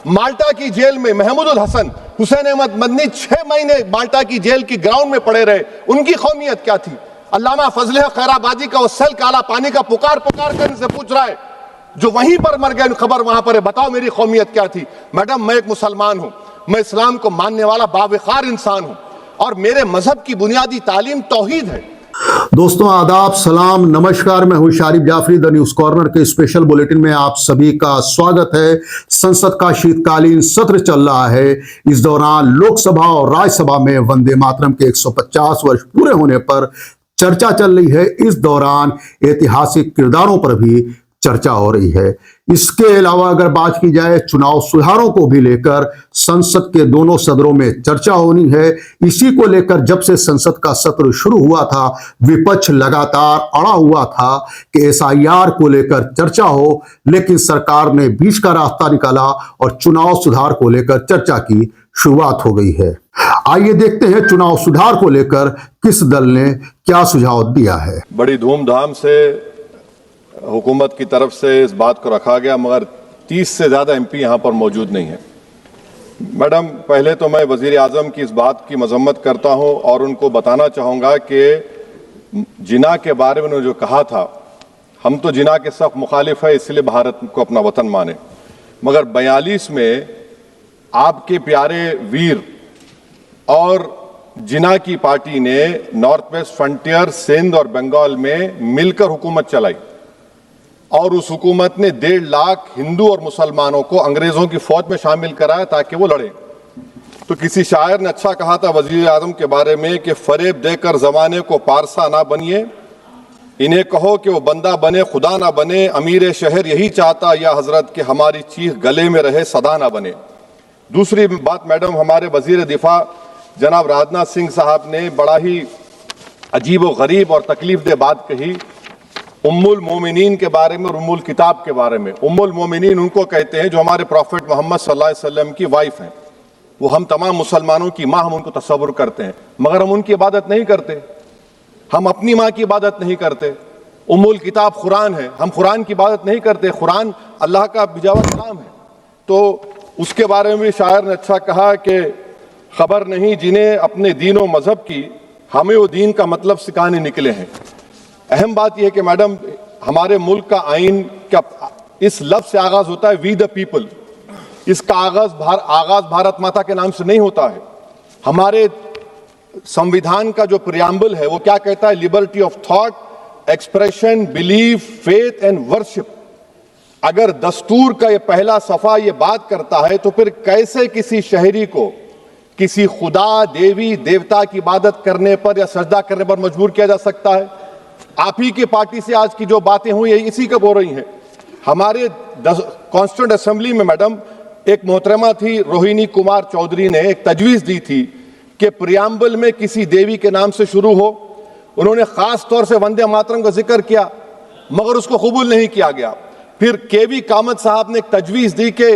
माल्टा की जेल में महमूदुल हसन, हुसैन अहमद मदनी 6 महीने माल्टा की जेल की ग्राउंड में पड़े रहे, उनकी कौमियत क्या थी? अल्लामा फजल खैराबादी का वो सेल काला पानी का पुकार पुकार कर इनसे पूछ रहा है, जो वहीं पर मर गए, खबर वहां पर है, बताओ मेरी कौमियत क्या थी? मैडम, मैं एक मुसलमान हूं, मैं इस्लाम को मानने वाला बावकार इंसान हूं और मेरे मजहब की बुनियादी तालीम तौहीद है। दोस्तों आदाब, सलाम, नमस्कार। मैं हूं Sharib Jafri. The news corner के स्पेशल बुलेटिन में आप सभी का स्वागत है। संसद का शीतकालीन सत्र चल रहा है। इस दौरान लोकसभा और राज्यसभा में वंदे मातरम के 150 वर्ष पूरे होने पर चर्चा चल रही है। इस दौरान ऐतिहासिक किरदारों पर भी चर्चा हो रही है। इसके अलावा अगर बात की जाए चुनाव सुधारों को भी लेकर संसद के दोनों सदनों में चर्चा होनी है। इसी को लेकर जब से संसद का सत्र शुरू हुआ था, विपक्ष लगातार अड़ा हुआ था कि एसआईआर को लेकर चर्चा हो, लेकिन सरकार ने बीच का रास्ता निकाला और चुनाव सुधार को लेकर चर्चा की शुरुआत हो गई है। आइए देखते हैं चुनाव सुधार को लेकर किस दल ने क्या सुझाव दिया है। बड़ी धूमधाम से हुकूमत की तरफ से इस बात को रखा गया, मगर 30 से ज्यादा एमपी यहां पर मौजूद नहीं है। मैडम, पहले तो मैं वजीर आजम की इस बात की मजम्मत करता हूं और उनको बताना चाहूंगा कि जिना के बारे में उन्होंने जो कहा था, हम तो जिना के सख्त मुखालिफ है, इसलिए भारत को अपना वतन माने, मगर 42 में आपके प्यारे वीर और जिना की पार्टी ने नॉर्थ वेस्ट फ्रंटियर, सिंध और बंगाल में मिलकर हुकूमत चलाई और उस हुकूमत ने 1.5 लाख हिंदू और मुसलमानों को अंग्रेजों की फौज में शामिल कराया ताकि वो लड़े। तो किसी शायर ने अच्छा कहा था वजीर आजम के बारे में कि फरेब देकर जमाने को पारसा ना बनिए, इन्हें कहो कि वो बंदा बने खुदा ना बने, अमीर शहर यही चाहता या हजरत कि हमारी चीख गले में रहे सदा ना बने। दूसरी बात मैडम, हमारे वजीर दिफा जनाब राजनाथ सिंह साहब ने बड़ा ही अजीब व गरीब और तकलीफ दे बात कही उम्मुल मोमिनीन के बारे में और उम्मुल किताब के बारे में। उम्मुल मोमिनीन उनको कहते हैं जो हमारे प्रॉफिट मोहम्मद सल्लल्लाहु अलैहि वसल्लम की वाइफ हैं। वो हम तमाम मुसलमानों की माँ, हम उनको तस्वुर करते हैं, मगर हम उनकी इबादत नहीं करते। हम अपनी माँ की इबादत नहीं करते। उम्मुल किताब कुरान है, हम कुरान की इबादत नहीं करते। कुरान अल्लाह का बिजावा कलाम है। तो उसके बारे में भी शायर ने अच्छा कहा कि खबर नहीं जिन्हें अपने दीन व मजहब की, हमें वो दीन का मतलब सिखाने निकले हैं। अहम बात यह है कि मैडम, हमारे मुल्क का आइन का इस लफ्ज से आगाज होता है वी द पीपल। इसका आगाज भारत माता के नाम से नहीं होता है। हमारे संविधान का जो प्रियम्बल है वो क्या कहता है? Liberty of thought, expression, belief, faith and worship. अगर दस्तूर का ये पहला सफा ये बात करता है तो फिर कैसे किसी शहरी को किसी खुदा, देवी, देवता की इबादत करने पर या सजदा करने पर मजबूर किया जा सकता है? आप ही की पार्टी से आज की जो बातें हुई है इसी कब हो रही हैं। हमारे कॉन्स्टिट्यूंट असेंबली में मैडम एक मोहतरमा थी रोहिणी कुमार चौधरी ने एक तजवीज दी थी कि प्रियम्बल में किसी देवी के नाम से शुरू हो। उन्होंने खास तौर से वंदे मातरम का जिक्र किया, मगर उसको कबूल नहीं किया गया। फिर केवी कामत साहब ने एक तजवीज दी कि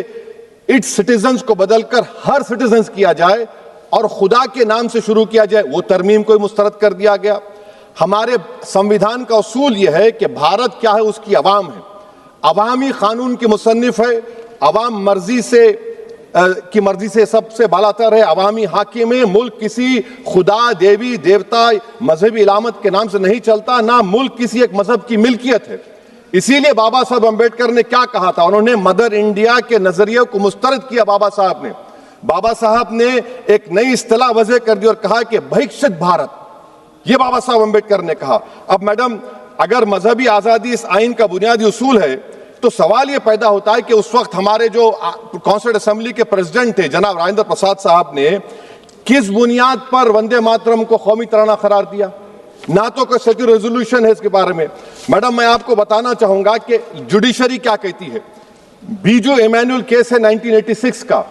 इट्स सिटीजन्स को बदलकर हर सिटीजन्स किया जाए और खुदा के नाम से शुरू किया जाए। वो तरमीम को मुस्तरद कर दिया गया। हमारे संविधान का उसूल यह है कि भारत क्या है, उसकी अवाम है, अवामी कानून की मुसन्निफ है, अवाम की मर्जी से सबसे बालातर है, अवामी हाकिम है। मुल्क किसी खुदा, देवी, देवता, मजहबी इलामत के नाम से नहीं चलता, ना मुल्क किसी एक मजहब की मिल्कियत है। इसीलिए बाबा साहब अम्बेडकर ने क्या कहा था? उन्होंने मदर इंडिया के नजरिए को मुस्तरद किया। बाबा साहब ने एक नई इस्तिलाह वजह कर दी और कहा कि भिक्षित भारत, ये बाबा साहब अम्बेडकर ने कहा। अब मैडम, अगर मजहबी आजादी इस आइन का बुनियादी उसूल है तो सवाल यह पैदा होता है कि उस वक्त हमारे जो कॉन्स्टिट्यूंट असेंबली के प्रेसिडेंट थे जनाब राजेंद्र प्रसाद साहब ने किस बुनियाद पर वंदे मातरम को कौमी तराना करार दिया? ना तो कोई सेक्युलर रेजोल्यूशन है इसके बारे में। मैडम, मैं आपको बताना चाहूंगा कि जुडिशरी क्या कहती है। बीजू इमैनुअल केस है 1986 का,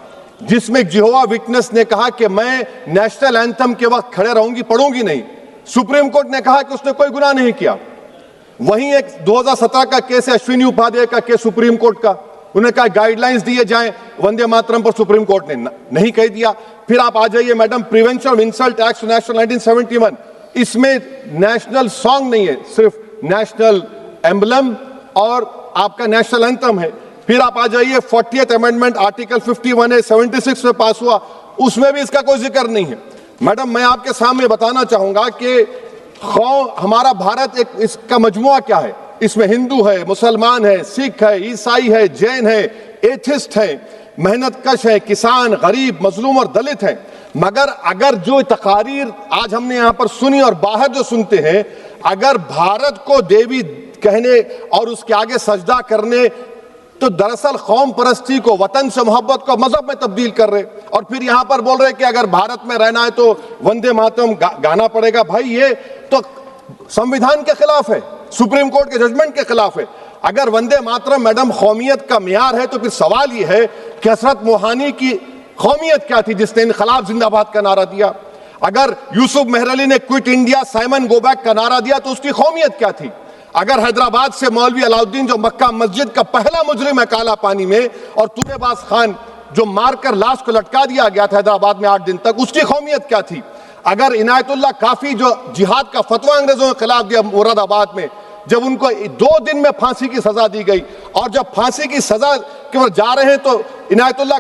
जिसमें जिहोवा विटनेस ने कहा कि मैं नेशनल एंथम के वक्त खड़े रहूंगी, पढ़ूंगी नहीं। सुप्रीम कोर्ट ने कहा कि उसने कोई गुनाह नहीं किया। वहीं एक 2017 का केस है अश्विनी उपाध्याय का केस सुप्रीम कोर्ट का, उन्हें कहा गाइडलाइंस दिए जाएं वंदे मातरम पर, सुप्रीम कोर्ट ने नहीं कह दिया। फिर आप आ जाइए madam, prevention of insult act national 1971, इसमें नेशनल सॉन्ग नहीं है, सिर्फ नेशनल एम्बलम और आपका नेशनल एंथम है। फिर आप आ जाइए 40th अमेंडमेंट आर्टिकल 51A 76 में पास हुआ, उसमें भी इसका कोई जिक्र नहीं है। मैडम मैं आपके सामने बताना चाहूंगा कि हमारा भारत एक इसका मजमुआ क्या है, इसमें हिंदू है, मुसलमान है, सिख है, ईसाई है, जैन है, एथिस्ट है, मेहनतकश है, किसान, गरीब, मजलूम और दलित है। मगर अगर जो तकारीर आज हमने यहां पर सुनी और बाहर जो सुनते हैं, अगर भारत को देवी कहने और उसके आगे सजदा करने, तो दरअसल कौम परस्ती को, वतन से मोहब्बत को मजहब में तब्दील कर रहे, और फिर यहां पर बोल रहे कि अगर भारत में रहना है तो वंदे मातरम गाना पड़ेगा। भाई ये तो संविधान के खिलाफ है, सुप्रीम कोर्ट के जजमेंट के खिलाफ है। अगर वंदे मातरम मैडम कौमियत का मियार है, तो फिर सवाल यह है कि हजरत मोहानी की कौमियत क्या थी जिसने इनकलाब जिंदाबाद का नारा दिया? अगर यूसुफ मेहरली ने quit India Simon go back का नारा दिया, तो उसकी कौमियत क्या थी? अगर हैदराबाद से मौलवी अलाउद्दीन जो मक्का मस्जिद का पहला मुजरिम है काला पानी में, और तुरेबाज खान जो मारकर लाश को लटका दिया गया था हैदराबाद में 8 दिन तक, उसकी कौमियत क्या थी? अगर इनायतुल्लाह काफी जो जिहाद का फतवा अंग्रेजों के खिलाफ दिया मुरादाबाद में, जब उनको 2 दिन में फांसी की सजा दी गई, और जब फांसी की सजा के ओर जा रहे हैं तो इनायतुल्लाह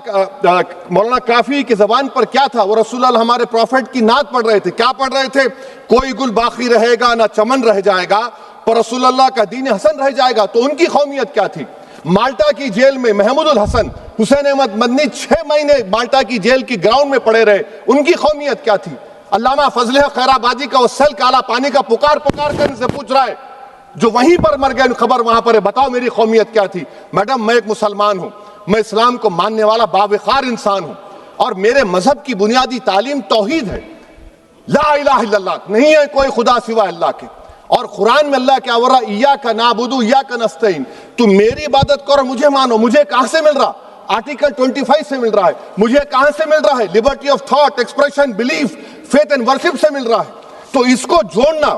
मौलाना काफी की जबान पर क्या था? वो रसूलुल्लाह हमारे प्रॉफिट की नात पढ़ रहे थे। क्या पढ़ रहे थे? कोई गुल बाकी रहेगा ना चमन रह जाएगा, पर रसूलुल्लाह का दीन हसन रह जाएगा। तो उनकी कौमियत क्या थी? माल्टा की जेल में महमूदुल हसन, हुसैन अहमद मदनी 6 महीने माल्टा की जेल की ग्राउंड में पड़े रहे, उनकी कौमियत क्या थी? अल्लामा फजल खैराबादी का वो सेल काला पानी का पुकार कर से पूछ रहा है, जो वहीं पर मर गए, खबर वहां पर है, बताओ मेरी कौमियत क्या थी? मैडम मैं एक मुसलमान हूं, मैं इस्लाम को मानने वाला बावकार इंसान हूं, और मेरे मजहब की बुनियादी तालीम तौहीद है, ला इलाहा इल्लल्लाह, नहीं है कोई खुदा सिवा अल्लाह के। और कुरान में अल्लाह क्या बोल रहा? इय्याका नाबुदु इय्याका नस्तईन, तुम मेरी इबादत करो, मुझे मानो। मुझे कहां से मिल रहा? आर्टिकल 25 से मिल रहा है। मुझे कहां से मिल रहा है? Liberty of thought, expression, belief, faith and worship से मिल रहा है। तो इसको जोड़ना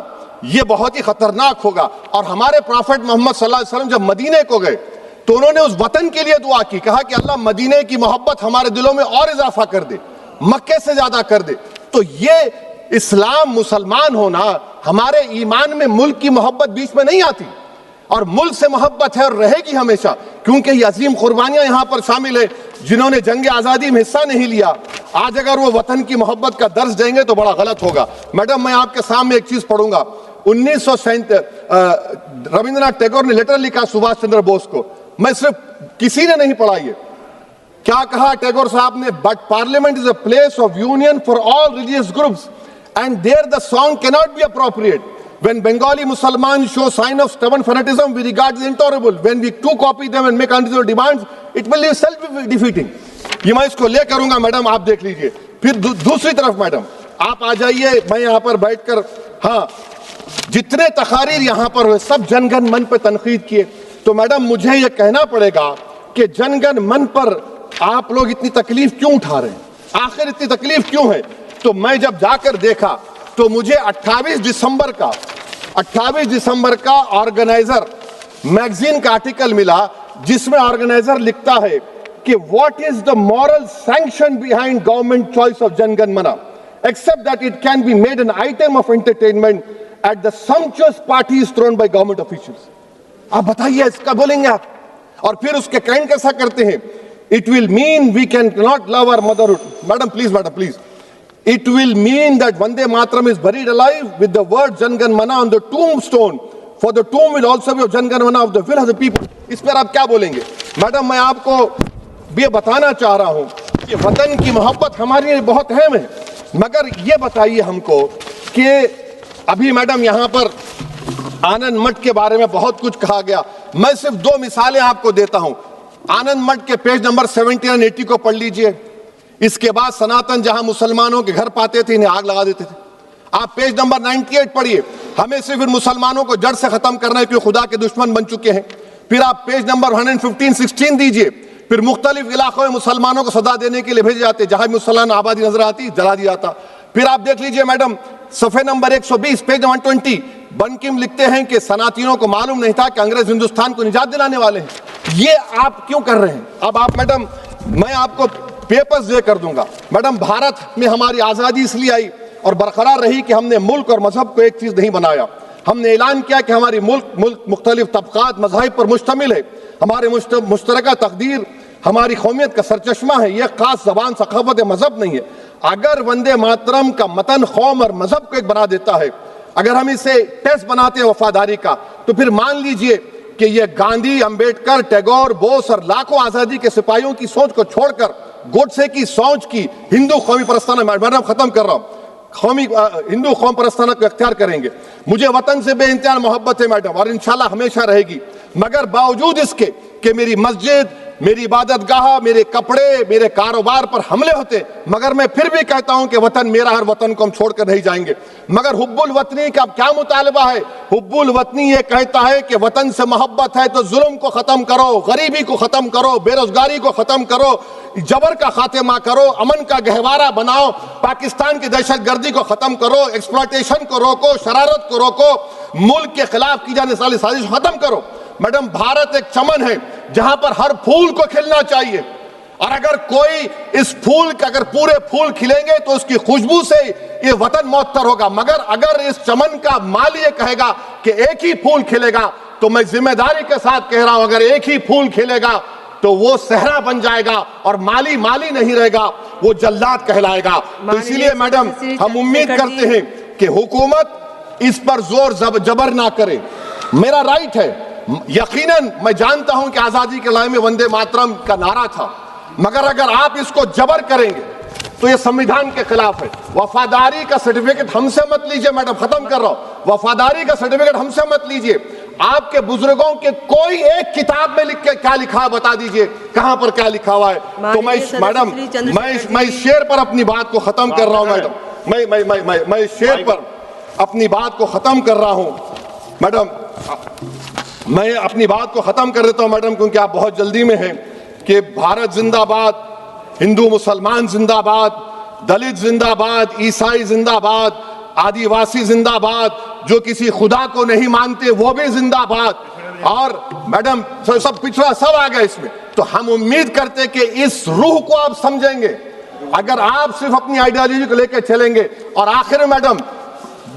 ये बहुत ही खतरनाक होगा। और हमारे प्रॉफिट मोहम्मद सल्लल्लाहु अलैहि वसल्लम जब मदीने को गए, तो उन्होंने उस वतन के लिए दुआ की, कहा कि अल्लाह मदीने की मोहब्बत हमारे दिलों में और इजाफा कर दे, मक्के से ज्यादा कर दे। तो ये इस्लाम, मुसलमान होना, हमारे ईमान में मुल्क की मोहब्बत बीच में नहीं आती, और मुल्क से मोहब्बत है और रहेगी हमेशा, क्योंकि ये अजीम कुर्बानियां यहां पर शामिल है जिन्होंने जंग आजादी में हिस्सा नहीं लिया। आज अगर वो वतन की मोहब्बत का दर्ज देंगे तो बड़ा गलत होगा। मैडम मैं आपके सामने एक चीज पढ़ूंगा। 1937 रविंद्रनाथ टैगोर ने लेटर लिखा सुभाष चंद्र बोस को, मैं सिर्फ किसी ने नहीं पढ़ा ये। क्या कहा टैगोर साहब ने? But parliament is a place of union for all religious groups and there the song cannot be appropriate. When Bengali Muslims show sign of stubborn fanatism, we regard it intolerable. When we too copy them and make unreasonable demands, it will be self-defeating. ये मैं इसको ले करूंगा madam, आप देख लीजिए। फिर दूसरी तरफ मैडम आप आ जाइए, मैं यहाँ पर बैठकर, हाँ जितने तकारीर यहाँ पर हुए सब जनगण मन पर तनकीद किए, तो मैडम मुझे ये कहना पड़ेगा कि जनगण मन पर आप लोग इतनी तकलीफ क्यों उठा रहे हैं? आखिर इतनी तकलीफ क्यों है? तो मैं जब जाकर देखा तो मुझे 28 दिसंबर का ऑर्गेनाइजर मैगजीन का आर्टिकल मिला, जिसमें ऑर्गेनाइजर लिखता है कि what is the moral sanction behind government choice of Jana Gana Mana, except that it can be made an item of entertainment at the sumptuous parties thrown by government officials. आप बताइए इसका बोलेंगे आप? और फिर उसके काइंड कैसा करते हैं? It will mean we can not love our motherhood. Madam please, it will mean that Vande Mataram is buried alive with the word Jan Gan Mana on the tombstone, for the tomb will also be of Jan Gan Mana of the will of the people. इस पर आप क्या बोलेंगे? Madam मैं आपको ये बताना चाह रहा हूं कि वतन की मोहब्बत हमारे लिए बहुत अहम है, मगर ये बताइए हमको कि अभी मैडम यहां पर आनंद मठ के बारे में बहुत कुछ कहा गया। मैं सिर्फ 2 मिसालें आपको देता हूं। आनंद मठ के पेज नंबर 70 और 80 को पढ़ लीजिए। इसके बाद सनातन जहां मुसलमानों के घर पाते थे, इन्हें आग लगा देते थे। आप पेज नंबर 98 पढ़िए, हमें सिर्फ इन मुसलमानों को जड़ से खत्म करना है क्योंकि खुदा के दुश्मन बन चुके हैं। फिर आप पेज नंबर 115-16 दीजिए, फिर मुख्तलिफ इलाकों में मुसलमानों को सदा देने के लिए भेजे जाते, जहां भी मुसलमान आबादी नजर आती जला दिया जाता। फिर आप देख लीजिए मैडम सफे नंबर 120 पेज 120, बंकिम लिखते हैं कि सनातियों को मालूम नहीं था कि अंग्रेज हिंदुस्तान को निजात दिलाने वाले हैं। ये आप क्यों कर रहे हैं? अब आप मैडम मैं आपको पेपर्स दे कर दूंगा। मैडम भारत में हमारी आजादी इसलिए आई और बरकरार रही कि हमने मुल्क और मजहब को एक चीज नहीं बनाया, हमने ऐलान किया कि हमारी मुल्क मुख्तलिफ तबकात मज़ाहिब पर मुश्तमिल है, हमारे मुश्तरका तकदीर हमारी कौमियत का सरचश्मा है, यह खास जबान सखावत मजहब नहीं है। अगर वंदे मातरम का मतन कौम और मजहब को एक बना देता है, अगर हम इसे टेस्ट बनाते हैं वफादारी का, तो फिर मान लीजिए कि यह गांधी, अंबेडकर, टैगोर, बोस और लाखों आजादी के सिपाहियों की सोच को छोड़कर गोडसे की सोच की हिंदू कौमी परस्ताना, मैडम खत्म कर रहा हूं, हिंदू कौम परस्ताना को इख्तियार करेंगे। मुझे वतन से बेइंतहा मोहब्बत है मैडम, और इंशाल्लाह हमेशा रहेगी, मगर बावजूद इसके कि मेरी मस्जिद, मेरी इबादत गाह, मेरे कपड़े, मेरे कारोबार पर हमले होते, मगर मैं फिर भी कहता हूं कि वतन मेरा, हर वतन को हम छोड़कर नहीं जाएंगे। मगर हुब्बुल वतनी का क्या मुतालबा है? हुब्बुल वतनी ये कहता है कि वतन से मोहब्बत है तो जुल्म को खत्म करो, गरीबी को खत्म करो, बेरोजगारी को खत्म करो, जबर का खात्मा करो, अमन का गहवारा बनाओ, पाकिस्तान की दहशतगर्दी को खत्म करो, एक्सप्लॉयटेशन को रोको, शरारत को रोको, मुल्क के खिलाफ की जाने वाली साजिश खत्म करो। मैडम, भारत एक चमन है जहां पर हर फूल को खिलना चाहिए, और अगर कोई इस फूल के, अगर पूरे फूल खिलेंगे तो उसकी खुशबू से ये वतन मुअत्तर होगा, मगर अगर इस चमन का माली ये कहेगा कि एक ही फूल खिलेगा, तो मैं जिम्मेदारी के साथ कह रहा हूं, अगर एक ही फूल खिलेगा तो वो सहरा बन जाएगा और माली माली नहीं रहेगा, वो जल्लाद कहलाएगा। तो इसीलिए मैडम, हम उम्मीद करते हैं कि हुकूमत इस पर जोर जबर ना करे। मेरा राइट है, यकीनन मैं जानता हूं कि आजादी के लड़ाई में वंदे मातरम का नारा था, मगर अगर आप इसको जबर करेंगे तो ये संविधान के खिलाफ है। वफादारी का सर्टिफिकेट हमसे मत लीजिए मैडम, खत्म कर रहा हूं, वफादारी का सर्टिफिकेट हमसे मत लीजिए। आपके बुजुर्गों के कोई एक किताब में लिख के क्या लिखा है बता दीजिए, कहां पर क्या लिखा हुआ है। तो मैं मैडम, मैं शेर पर अपनी बात को खत्म कर रहा हूं मैडम, मैं शेर पर अपनी बात को खत्म कर रहा हूं मैडम, मैं अपनी बात को खत्म कर देता हूं मैडम, क्योंकि आप बहुत जल्दी में हैं। कि भारत जिंदाबाद, हिंदू मुसलमान जिंदाबाद, दलित जिंदाबाद, ईसाई जिंदाबाद, आदिवासी जिंदाबाद, जो किसी खुदा को नहीं मानते वो भी जिंदाबाद, और मैडम सब पिछड़ा सब आ गया इसमें। तो हम उम्मीद करते कि इस रूह को आप समझेंगे, अगर आप सिर्फ अपनी आइडियोलॉजी को लेकर चलेंगे। और आखिर में मैडम,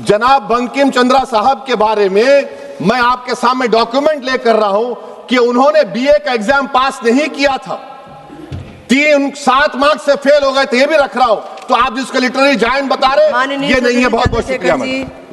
जनाब बंकिम चंद्रा साहब के बारे में मैं आपके सामने डॉक्यूमेंट लेकर रहा हूं कि उन्होंने बीए का एग्जाम पास नहीं किया था, 7 मार्क्स से फेल हो गए थे, ये भी रख रहा हूं। तो आप जिसको लिटरेरी जायंट बता रहे, ये नहीं है। बहुत बहुत शुक्रिया मैडम।